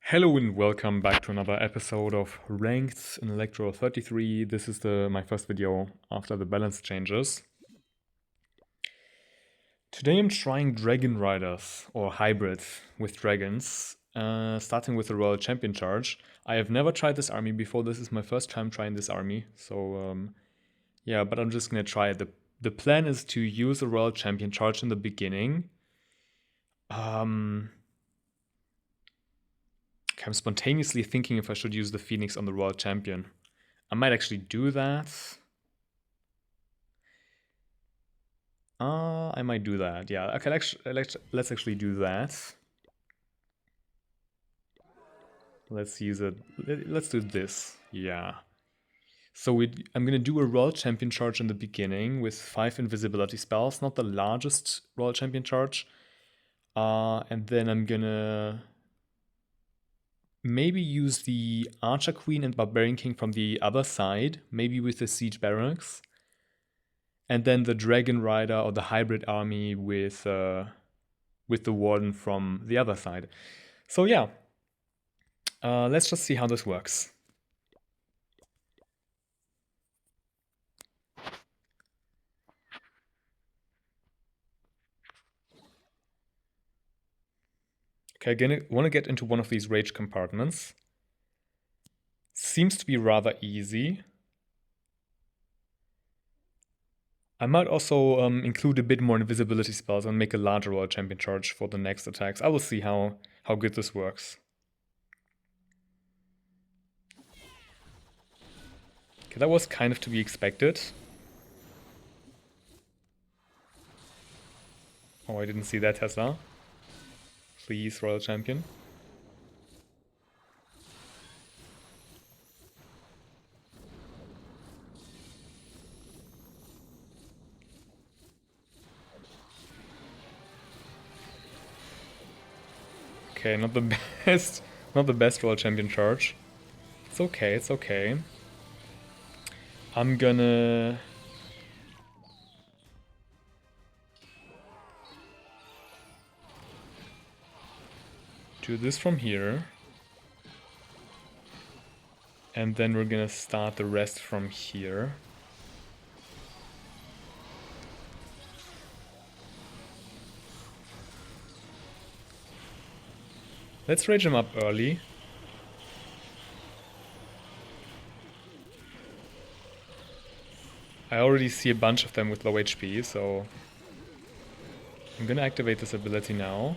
Hello and welcome back to another episode of Ranked in Electro 33. This is my first video after the balance changes. Today I'm trying Dragon Riders, or hybrids with dragons, starting with the Royal Champion Charge. I have never tried this army before, this is my first time trying this army, so yeah, but I'm just gonna try it. The plan is to use a Royal Champion Charge in the beginning. I'm spontaneously thinking if I should use the Phoenix on the Royal Champion. I might actually do that. I might do that. Yeah, okay, let's actually do that. Let's use it. Let's do this. Yeah. So I'm gonna do a Royal Champion charge in the beginning with 5 invisibility spells, not the largest Royal Champion charge. And then I'm gonna maybe use the Archer Queen and Barbarian King from the other side, maybe with the Siege Barracks. And then the Dragon Rider or the hybrid army with the Warden from the other side. So yeah, let's just see how this works. Okay, again, I want to get into one of these rage compartments. Seems to be rather easy. I might also include a bit more invisibility spells and make a larger Royal Champion charge for the next attacks. I will see how good this works. Okay, that was kind of to be expected. Oh, I didn't see that, Tesla. Please, Royal Champion. Okay, not the best, not the best Royal Champion charge. It's okay, it's okay. I'm gonna do this from here. And then we're gonna start the rest from here. Let's rage him up early. I already see a bunch of them with low HP, so I'm gonna activate this ability now.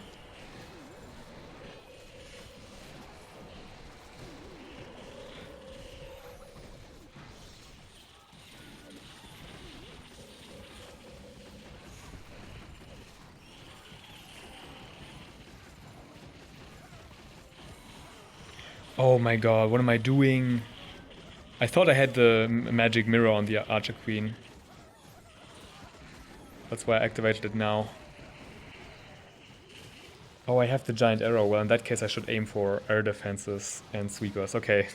Oh my god, what am I doing? I thought I had the magic mirror on the Archer Queen. That's why I activated it now. Oh, I have the giant arrow. Well, in that case I should aim for air defenses and sweepers. Okay.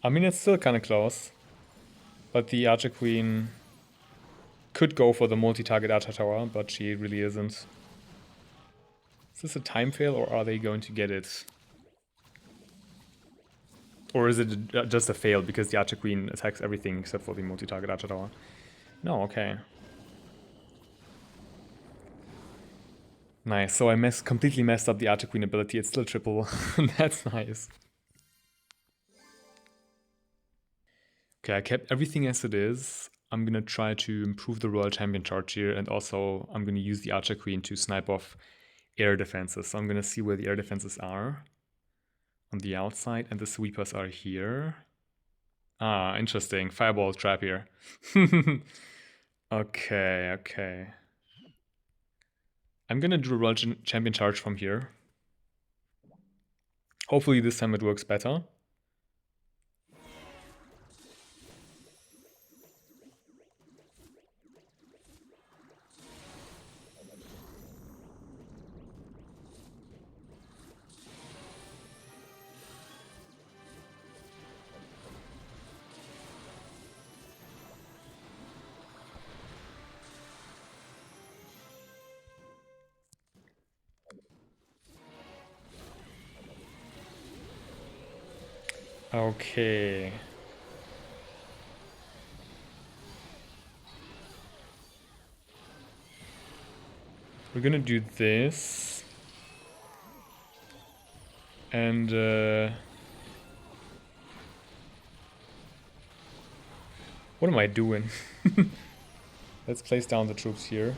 I mean, it's still kind of close. But the Archer Queen could go for the multi-target Archer Tower, but she really isn't. Is this a time fail, or are they going to get it? Or is it just a fail because the Archer Queen attacks everything except for the multi-target Archer Tower? No, okay. Nice, so I completely messed up the Archer Queen ability. It's still triple. That's nice. Okay, I kept everything as it is. I'm gonna try to improve the Royal Champion charge here, and also I'm gonna use the Archer Queen to snipe off air defenses. So I'm gonna see where the air defenses are. On the outside, and the sweepers are here. Ah, interesting. Fireball trap here. Okay, okay. I'm gonna do a Royal Champion charge from here. Hopefully this time it works better. Okay. We're gonna do this. And what am I doing? Let's place down the troops here.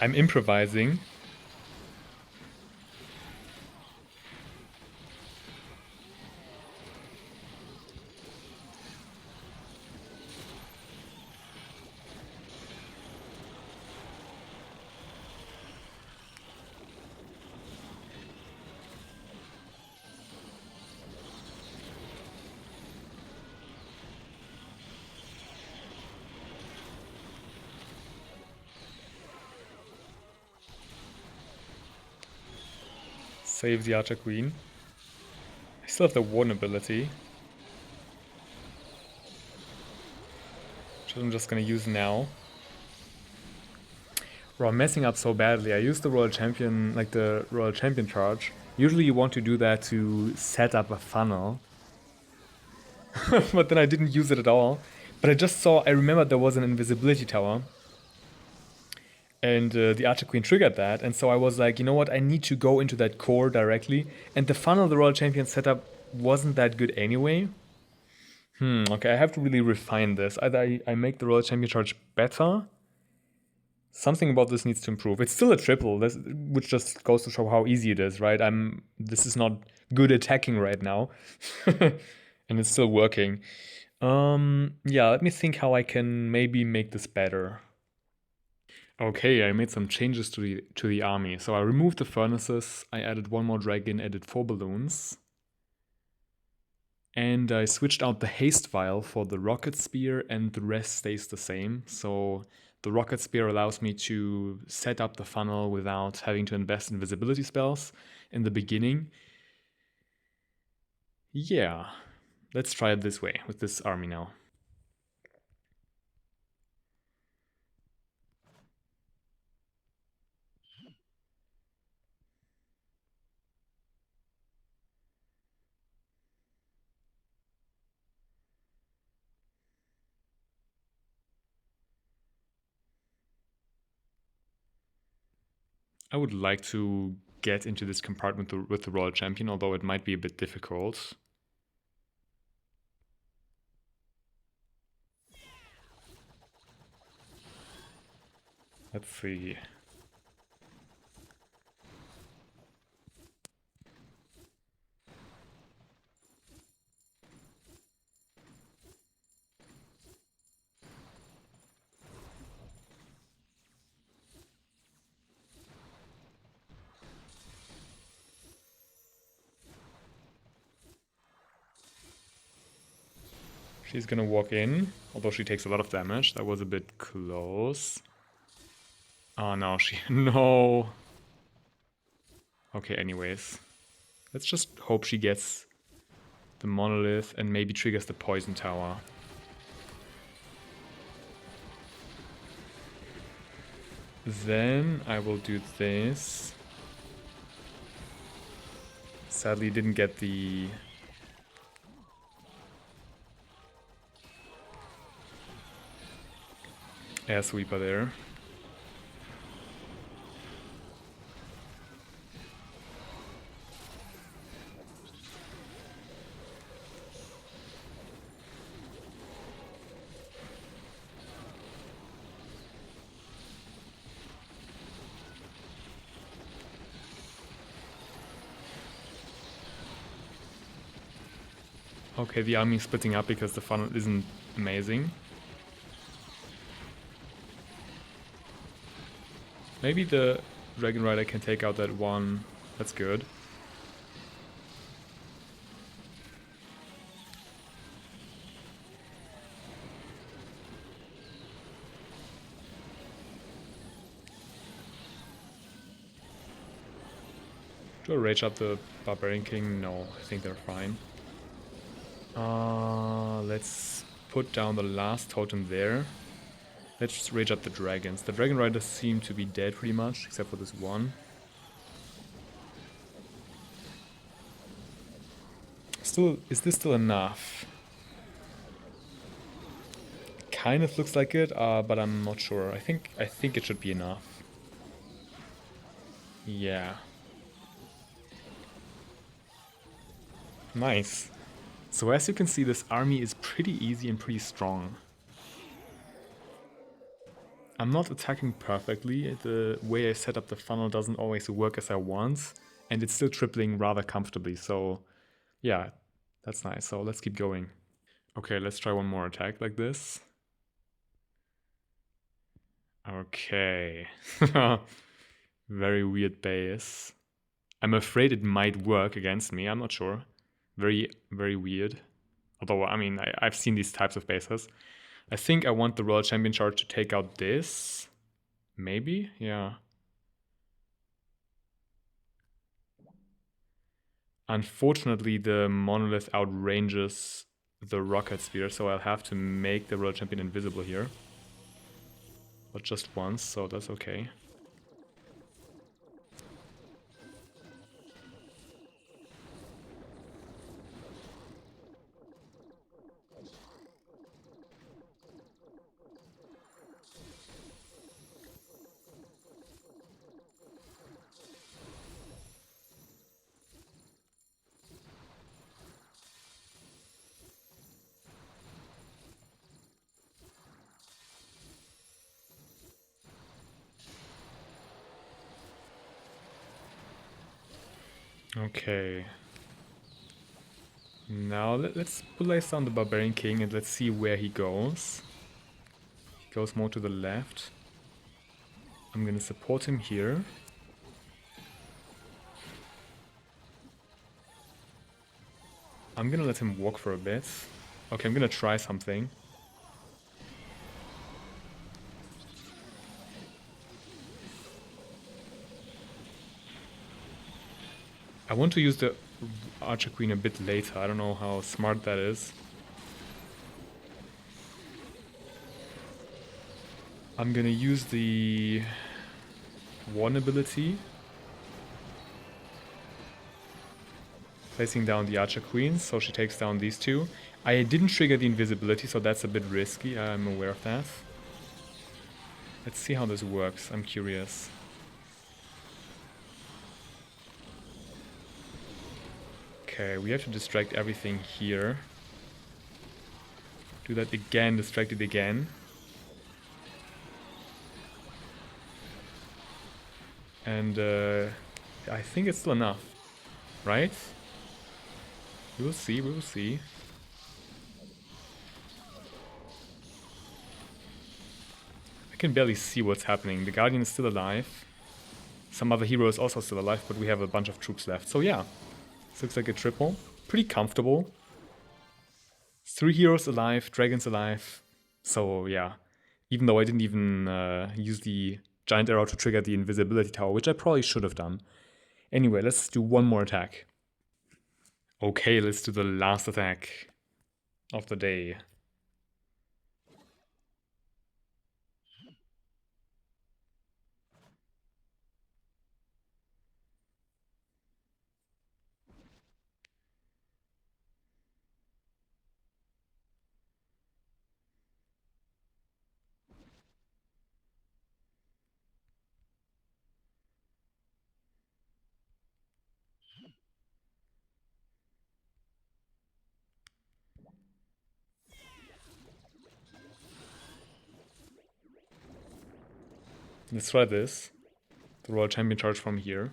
I'm improvising. Save the Archer Queen. I still have the Warden ability, which I'm just gonna use now. Bro, I'm messing up so badly. I used the Royal Champion, like the Royal Champion charge. Usually you want to do that to set up a funnel. But then I didn't use it at all. But I just saw, I remembered there was an invisibility tower. And the Archer Queen triggered that, and so I was like, you know what, I need to go into that core directly. And the funnel the Royal Champion setup wasn't that good anyway. Okay, I have to really refine this. Either I make the Royal Champion charge better. Something about this needs to improve. It's still a triple, which just goes to show how easy it is, right? This is not good attacking right now. And it's still working. Yeah, let me think how I can maybe make this better. Okay, I made some changes to the army. So I removed the furnaces, I added one more dragon, added 4 balloons. And I switched out the haste vial for the rocket spear, and the rest stays the same. So the rocket spear allows me to set up the funnel without having to invest in visibility spells in the beginning. Yeah, let's try it this way with this army now. I would like to get into this compartment with the Royal Champion, although it might be a bit difficult. Let's see. She's gonna walk in, although she takes a lot of damage. That was a bit close. Oh no, no. Okay, anyways. Let's just hope she gets the monolith and maybe triggers the poison tower. Then I will do this. Sadly didn't get the air sweeper there. Okay, the army is splitting up because the funnel isn't amazing. Maybe the Dragon Rider can take out that one. That's good. Do I rage up the Barbarian King? No, I think they're fine. Let's put down the last totem there. Let's just rage up the dragons. The dragon riders seem to be dead pretty much, except for this one. Still, is this still enough? Kind of looks like it, but I'm not sure. I think it should be enough. Yeah. Nice. So as you can see, this army is pretty easy and pretty strong. I'm not attacking perfectly. The way I set up the funnel doesn't always work as I want, and it's still tripling rather comfortably. So yeah, that's nice. So let's keep going. Okay, let's try one more attack like this. Okay. Very weird base. I'm afraid it might work against me. I'm not sure. Very, very weird. Although, I mean, I've seen these types of bases. I think I want the Royal Champion chart to take out this. Maybe? Yeah. Unfortunately, the Monolith outranges the Rocket Sphere, so I'll have to make the Royal Champion invisible here. But just once, so that's okay. Okay. Now let's place down the Barbarian King and let's see where he goes. He goes more to the left. I'm gonna support him here. I'm gonna let him walk for a bit. Okay, I'm gonna try something. I want to use the Archer Queen a bit later. I don't know how smart that is. I'm gonna use the one ability. Placing down the Archer Queen, so she takes down these two. I didn't trigger the invisibility, so that's a bit risky. I'm aware of that. Let's see how this works. I'm curious. Okay, we have to distract everything here. Do that again, distract it again. And I think it's still enough, right? We will see, we will see. I can barely see what's happening. The Guardian is still alive. Some other hero is also still alive, but we have a bunch of troops left. So yeah, this looks like a triple. Pretty comfortable. 3 heroes alive, dragons alive. So yeah, even though I didn't even use the giant arrow to trigger the invisibility tower, which I probably should have done. Anyway, let's do one more attack. Okay, let's do the last attack of the day. Let's try this. The Royal Champion charge from here.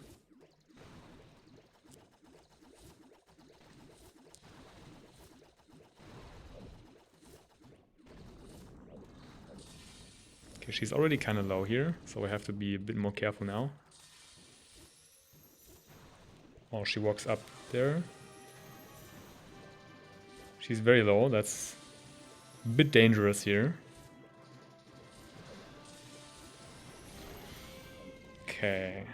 Okay, she's already kind of low here, so I have to be a bit more careful now. Oh, she walks up there. She's very low, that's a bit dangerous here. Okay.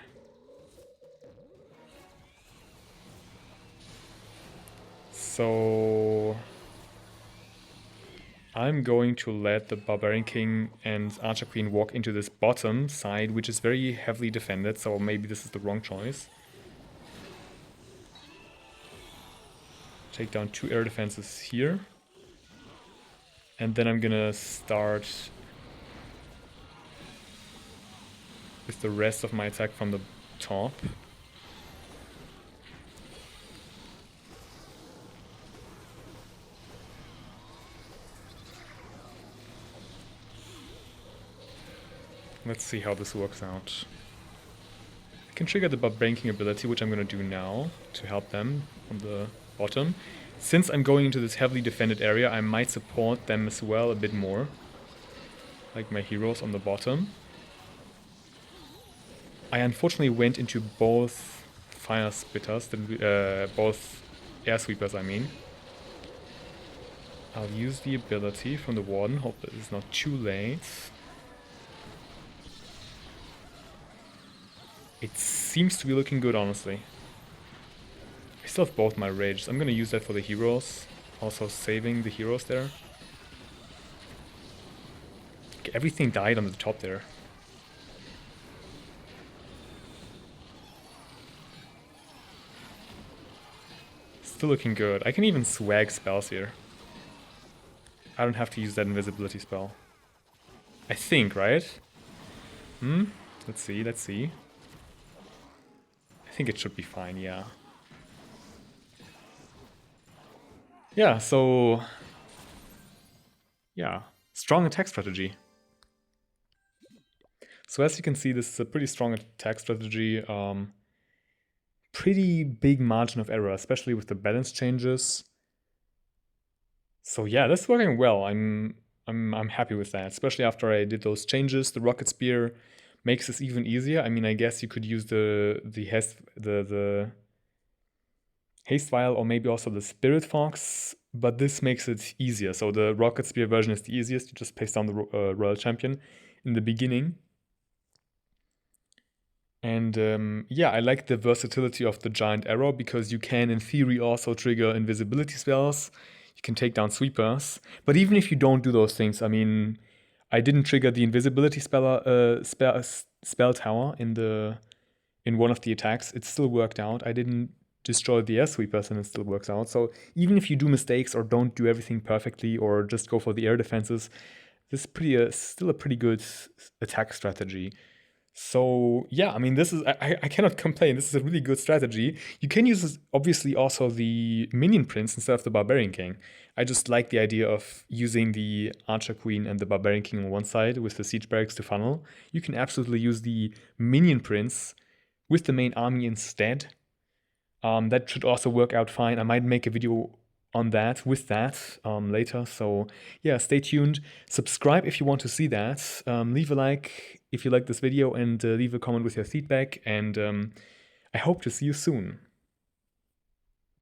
So I'm going to let the Barbarian King and Archer Queen walk into this bottom side, which is very heavily defended, so maybe this is the wrong choice. Take down 2 air defenses here. And then I'm gonna start with the rest of my attack from the top. Let's see how this works out. I can trigger the Barbarian King ability, which I'm gonna do now to help them on the bottom. Since I'm going into this heavily defended area, I might support them as well a bit more. Like my heroes on the bottom. I unfortunately went into both fire spitters, both air sweepers I mean. I'll use the ability from the Warden, hope that it's not too late. It seems to be looking good, honestly. I still have both my rages. I'm gonna use that for the heroes. Also saving the heroes there. Okay, everything died on the top there. Still looking good. I can even swag spells here. I don't have to use that invisibility spell. I think, right? Let's see, let's see. I think it should be fine, yeah. Yeah, so... yeah, strong attack strategy. So as you can see, this is a pretty strong attack strategy. Pretty big margin of error, especially with the balance changes. So yeah, that's working well. I'm happy with that, especially after I did those changes. The rocket spear makes this even easier. I mean, I guess you could use the haste vial or maybe also the spirit fox, but this makes it easier. So the rocket spear version is the easiest. You just paste down the royal champion in the beginning. And yeah, I like the versatility of the giant arrow because you can, in theory, also trigger invisibility spells. You can take down sweepers. But even if you don't do those things, I mean, I didn't trigger the invisibility spell tower in one of the attacks. It still worked out. I didn't destroy the air sweepers and it still works out. So even if you do mistakes or don't do everything perfectly or just go for the air defenses, this is still a pretty good attack strategy. So yeah, I mean, this is I cannot complain. This is a really good strategy. You can use obviously also the minion prince instead of the barbarian king. I just like the idea of using the archer queen and the barbarian king on one side with the siege barracks to funnel. You can absolutely use the minion prince with the main army instead. That should also work out fine. I might make a video on that later. So yeah, stay tuned. Subscribe if you want to see that. Leave a like if you like this video and leave a comment with your feedback. And I hope to see you soon.